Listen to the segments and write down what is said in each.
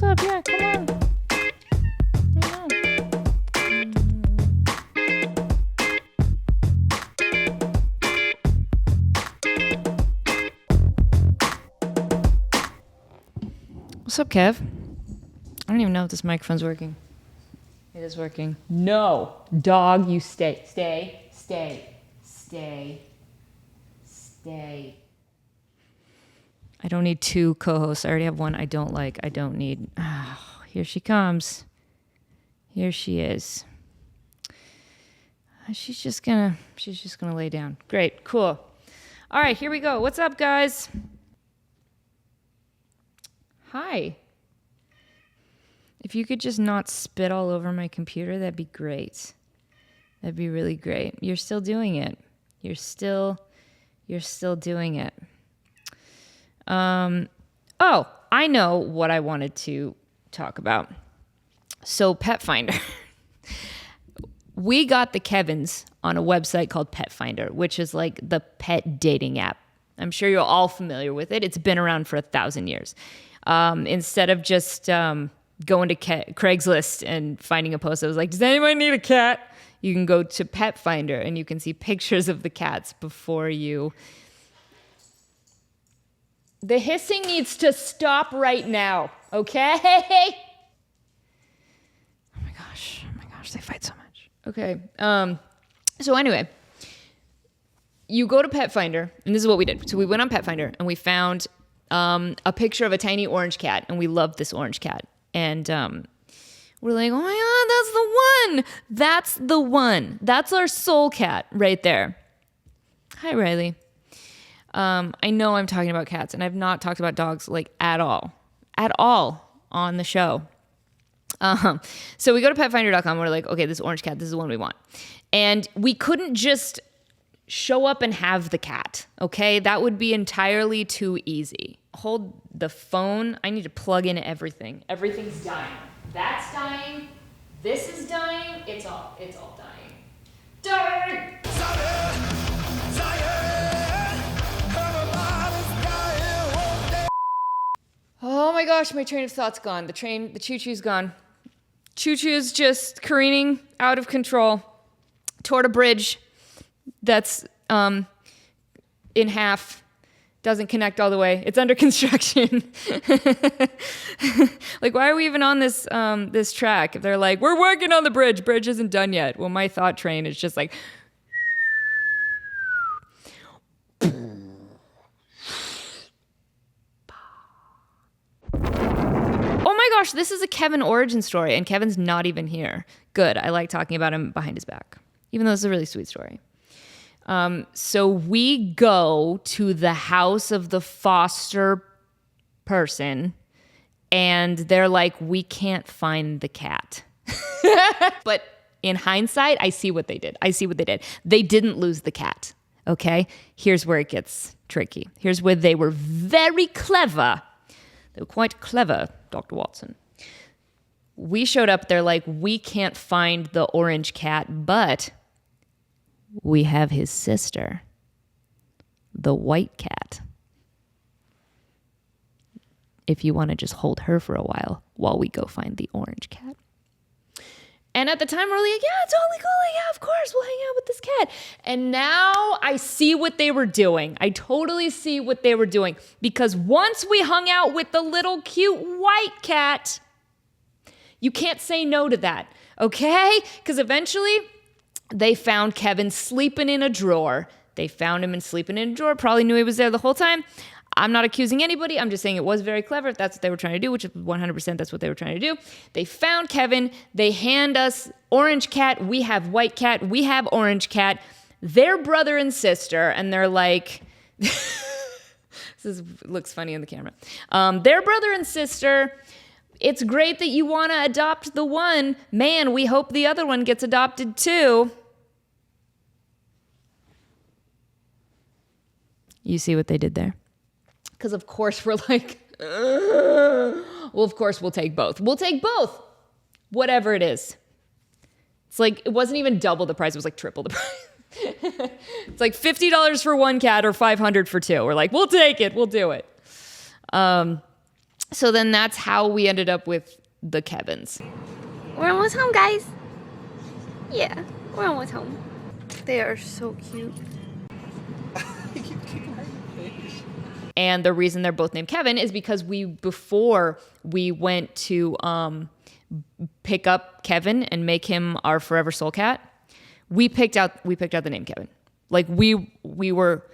what's up? Yeah, come on. What's up, Kev? I don't even know if this microphone's working. It is working. No. Dog, you stay. Stay. I don't need two co-hosts. I already have one I don't like. I don't need... Oh, here she comes. Here she is. She's just gonna lay down. Great. Cool. All right, here we go. What's up, guys? Hi. If you could just not spit all over my computer, that'd be great. That'd be really great. You're still doing it. You're still doing it. Oh, I know what I wanted to talk about. So Pet Finder. We got the Kevins on a website called Pet Finder, which is like the pet dating app. I'm sure you're all familiar with it. It's been around for 1,000 years. Instead of just going to Craigslist and finding a post that was like, does anyone need a cat? You can go to Pet Finder and you can see pictures of the cats before you... The hissing needs to stop right now, okay? Oh my gosh, they fight so much. Okay, so anyway, you go to Pet Finder, and this is what we did. So we went on Pet Finder, and we found a picture of a tiny orange cat, and we loved this orange cat. And we're like, oh my God, that's the one. That's our soul cat right there. Hi, Riley. I know I'm talking about cats, and I've not talked about dogs like at all on the show. So we go to petfinder.com. We're like, okay, this orange cat, this is the one we want. And we couldn't just show up and have the cat, okay? That would be entirely too easy. Hold the phone. I need to plug in everything. Everything's dying. That's dying. This is dying. It's all dying. Dying! Oh my gosh, my train of thought's gone. The choo-choo's gone. Choo-choo's just careening out of control toward a bridge that's in half, doesn't connect all the way. It's under construction. Like, why are we even on this this track? If they're like, we're working on the bridge isn't done yet. Well, my thought train is just like... Oh my gosh, this is a Kevin origin story, and Kevin's not even here. Good, I like talking about him behind his back, even though it's a really sweet story. So we go to the house of the foster person, and they're like, we can't find the cat. But in hindsight, I see what they did. They didn't lose the cat, okay? Here's where it gets tricky. Here's where they were very clever. They were quite clever, Dr. Watson. We showed up, they're like, we can't find the orange cat, but we have his sister, the white cat. If you want to just hold her for a while we go find the orange cat. And at the time, we're like, yeah, it's totally cool. Like, yeah, of course, we'll hang out with this cat. And now I see what they were doing. I totally see what they were doing. Because once we hung out with the little cute white cat, you can't say no to that, okay? Because eventually, they found Kevin sleeping in a drawer. They found him sleeping in a drawer. Probably knew he was there the whole time. I'm not accusing anybody. I'm just saying it was very clever. If that's what they were trying to do, which is 100% that's what they were trying to do. They found Kevin. They hand us orange cat. We have white cat. We have orange cat. They're brother and sister. And they're like, looks funny in the camera. They're brother and sister. It's great that you want to adopt the one. Man, we hope the other one gets adopted too. You see what they did there? Because of course we're like, well, of course we'll take both. We'll take both. Whatever it is. It's like, it wasn't even double the price. It was like triple the price. It's like $50 for one cat or $500 for two. We're like, we'll take it. We'll do it. So then that's how we ended up with the Kevins. We're almost home, guys. Yeah, we're almost home. They are so cute. And the reason they're both named Kevin is because before we went to pick up Kevin and make him our forever soul cat, we picked out the name Kevin. Like we were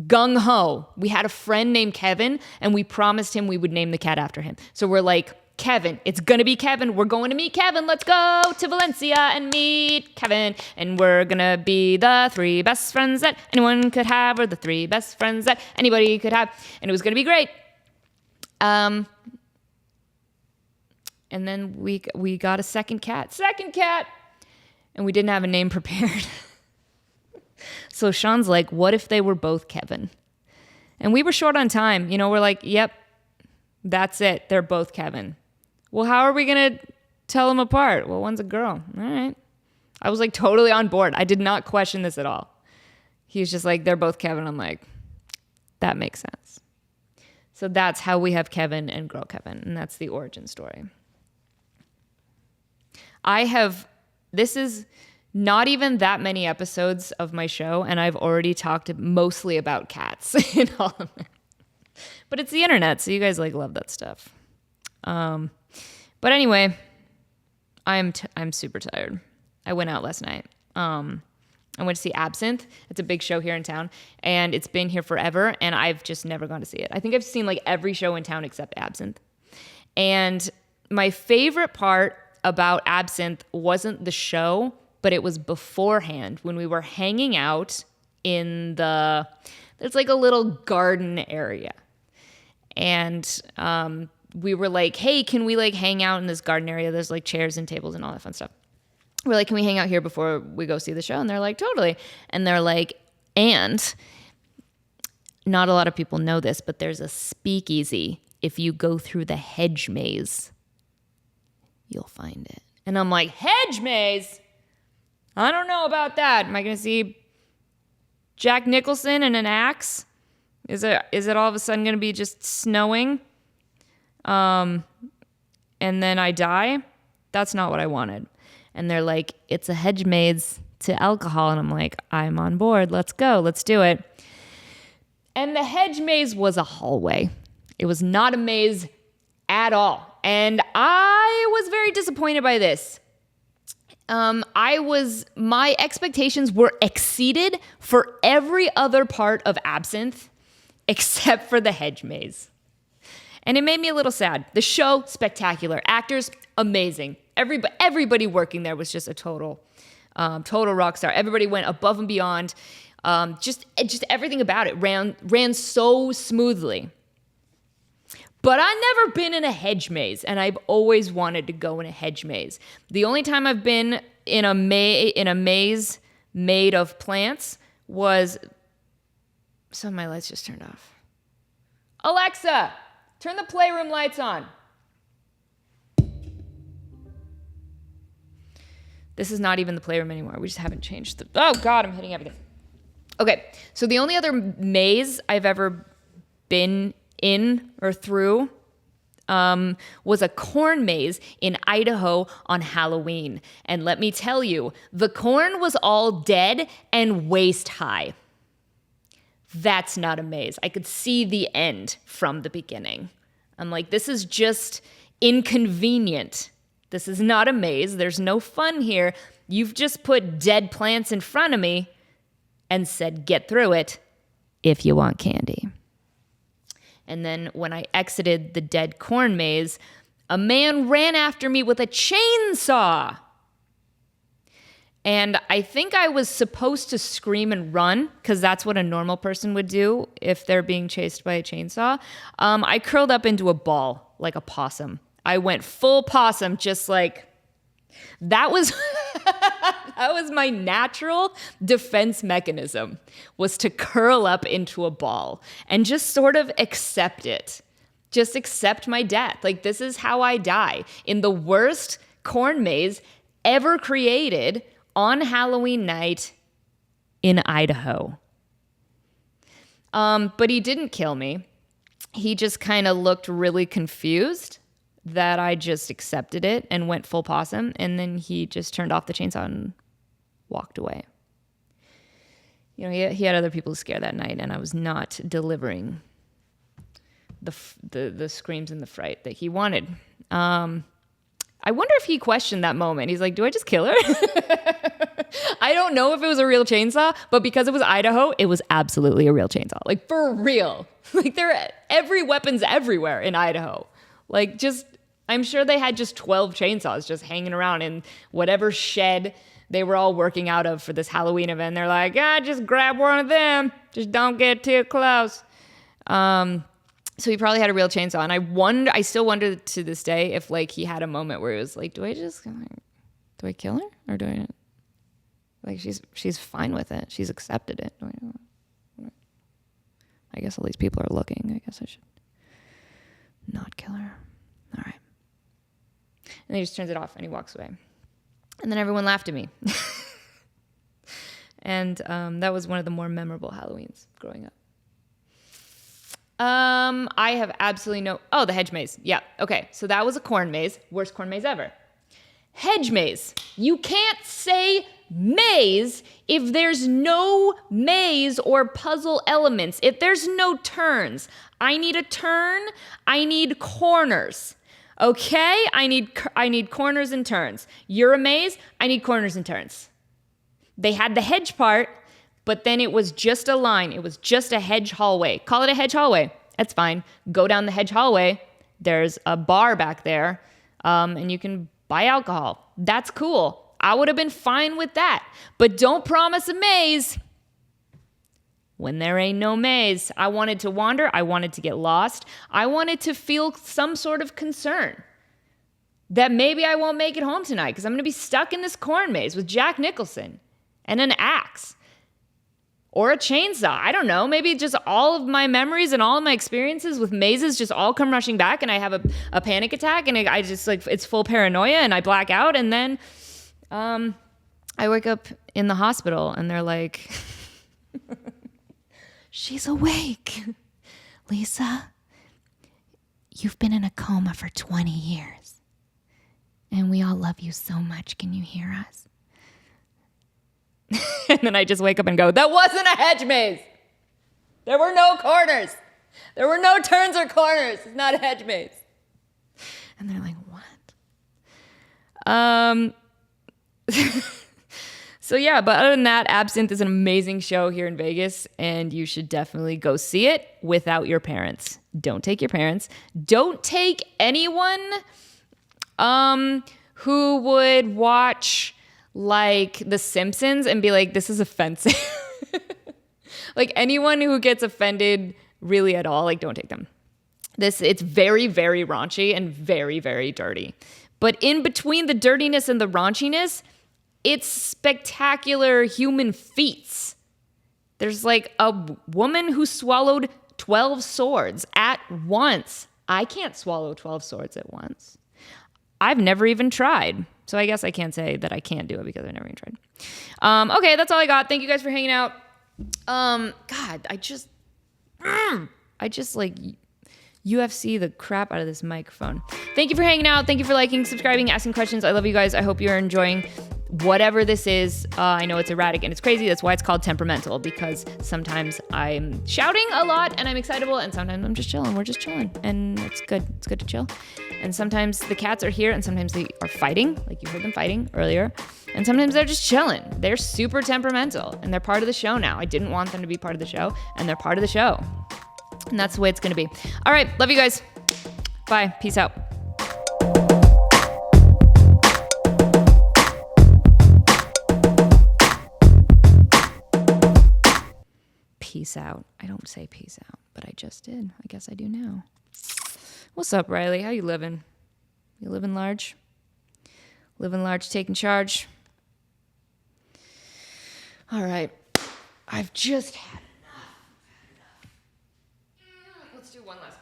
gung ho. We had a friend named Kevin, and we promised him we would name the cat after him. So we're like, Kevin, it's gonna be Kevin. We're going to meet Kevin. Let's go to Valencia and meet Kevin. And we're gonna be the 3 best friends that anyone could have, or the 3 best friends that anybody could have. And it was gonna be great. And then we got a second cat, and we didn't have a name prepared. So Sean's like, what if they were both Kevin? And we were short on time. You know, we're like, yep, that's it. They're both Kevin. Well, how are we going to tell them apart? Well, one's a girl. All right. I was like totally on board. I did not question this at all. He was just like, they're both Kevin. I'm like, that makes sense. So that's how we have Kevin and Girl Kevin. And that's the origin story. This is not even that many episodes of my show, and I've already talked mostly about cats in all of it. But it's the internet, so you guys like love that stuff. But anyway, I'm super tired. I went out last night. I went to see Absinthe. It's a big show here in town, and it's been here forever, and I've just never gone to see it. I think I've seen like every show in town except Absinthe. And my favorite part about Absinthe wasn't the show, but it was beforehand when we were hanging out in there's like a little garden area. And we were like, hey, can we like hang out in this garden area? There's like chairs and tables and all that fun stuff. We're like, can we hang out here before we go see the show? And they're like, totally. And they're like, and not a lot of people know this, but there's a speakeasy. If you go through the Hedge maze, you'll find it. And I'm like, Hedge maze? I don't know about that. Am I going to see Jack Nicholson and an axe? Is it all of a sudden going to be just snowing? And then I die? That's not what I wanted. And they're like, it's a hedge maze to alcohol. And I'm like, I'm on board. Let's go. Let's do it. And the hedge maze was a hallway. It was not a maze at all. And I was very disappointed by this. My expectations were exceeded for every other part of Absinthe except for the hedge maze. And it made me a little sad. The show, spectacular. Actors, amazing. Everybody working there was just a total rock star. Everybody went above and beyond. Just everything about it ran so smoothly. But I've never been in a hedge maze, and I've always wanted to go in a hedge maze. The only time I've been in a maze made of plants was... Some of my lights just turned off. Alexa, turn the playroom lights on. This is not even the playroom anymore. We just haven't changed the... Oh, God, I'm hitting everything. Okay, so the only other maze I've ever been in or through was a corn maze in Idaho on Halloween. And let me tell you, the corn was all dead and waist high. That's not a maze. I could see the end from the beginning. I'm like, this is just inconvenient. This is not a maze. There's no fun here. You've just put dead plants in front of me and said, get through it if you want candy. And then when I exited the dead corn maze, a man ran after me with a chainsaw. And I think I was supposed to scream and run, because that's what a normal person would do if they're being chased by a chainsaw. I curled up into a ball like a possum. I went full possum, just like... That was that was my natural defense mechanism, was to curl up into a ball and just sort of accept it. Just accept my death. Like, this is how I die, in the worst corn maze ever created on Halloween night in Idaho. But he didn't kill me. he just kind of looked really confused that I just accepted it and went full possum. And then he just turned off the chainsaw and walked away. You know, he had other people to scare that night, and I was not delivering the screams and the fright that he wanted. I wonder if he questioned that moment. He's like, do I just kill her? I don't know if it was a real chainsaw, but because it was Idaho, it was absolutely a real chainsaw. Like, for real. Like, every weapon's everywhere in Idaho. Like, just, I'm sure they had just 12 chainsaws just hanging around in whatever shed they were all working out of for this Halloween event. They're like, just grab one of them. Just don't get too close. So he probably had a real chainsaw. And I still wonder to this day if like he had a moment where he was like, do I kill her? Or do I, like, she's fine with it. She's accepted it. I guess all these people are looking. I guess I should not kill her. All right. And he just turns it off and he walks away. And then everyone laughed at me. And that was one of the more memorable Halloweens growing up. I have absolutely the hedge maze. Yeah. Okay. So that was a corn maze. Worst corn maze ever. Hedge maze. You can't say maze if there's no maze or puzzle elements. If there's no turns. I need a turn. I need corners. Okay? I need corners and turns. You're a maze. I need corners and turns. They had the hedge part, but then it was just a line. It was just a hedge hallway. Call it a hedge hallway. That's fine. Go down the hedge hallway. There's a bar back there, and you can buy alcohol. That's cool. I would have been fine with that. But don't promise a maze when there ain't no maze. I wanted to wander. I wanted to get lost. I wanted to feel some sort of concern that maybe I won't make it home tonight because I'm going to be stuck in this corn maze with Jack Nicholson and an axe. Or a chainsaw. I don't know. Maybe just all of my memories and all of my experiences with mazes just all come rushing back and I have a panic attack and I just like, it's full paranoia and I black out. And then I wake up in the hospital and they're like, she's awake. Lisa, you've been in a coma for 20 years and we all love you so much. Can you hear us? And then I just wake up and go, that wasn't a hedge maze. There were no corners. There were no turns or corners. It's not a hedge maze. And they're like, what? So yeah, but other than that, Absinthe is an amazing show here in Vegas, and you should definitely go see it without your parents. Don't take your parents. Don't take anyone who would watch like The Simpsons and be like, this is offensive. Like anyone who gets offended really at all, like don't take them. It's very, very raunchy and very, very dirty. But in between the dirtiness and the raunchiness, it's spectacular human feats. There's like a woman who swallowed 12 swords at once. I can't swallow 12 swords at once. I've never even tried. So I guess I can't say that I can't do it because I never even tried. Okay, that's all I got. Thank you guys for hanging out. God, I just like UFC the crap out of this microphone. Thank you for hanging out. Thank you for liking, subscribing, asking questions. I love you guys. I hope you're enjoying whatever this is. I know it's erratic and it's crazy. That's why it's called Temperamental, because sometimes I'm shouting a lot and I'm excitable, and sometimes I'm just chilling. We're just chilling, and it's good. It's good to chill. And sometimes the cats are here, and sometimes they are fighting, like you heard them fighting earlier. And sometimes they're just chilling. They're super temperamental, and they're part of the show now. I didn't want them to be part of the show, and they're part of the show. And that's the way it's going to be. All right. Love you guys. Bye. Peace out. Peace out. I don't say peace out, but I just did. I guess I do now. What's up, Riley? How you living? You living large? Living large, taking charge? All right. I've just had enough. Let's do one last.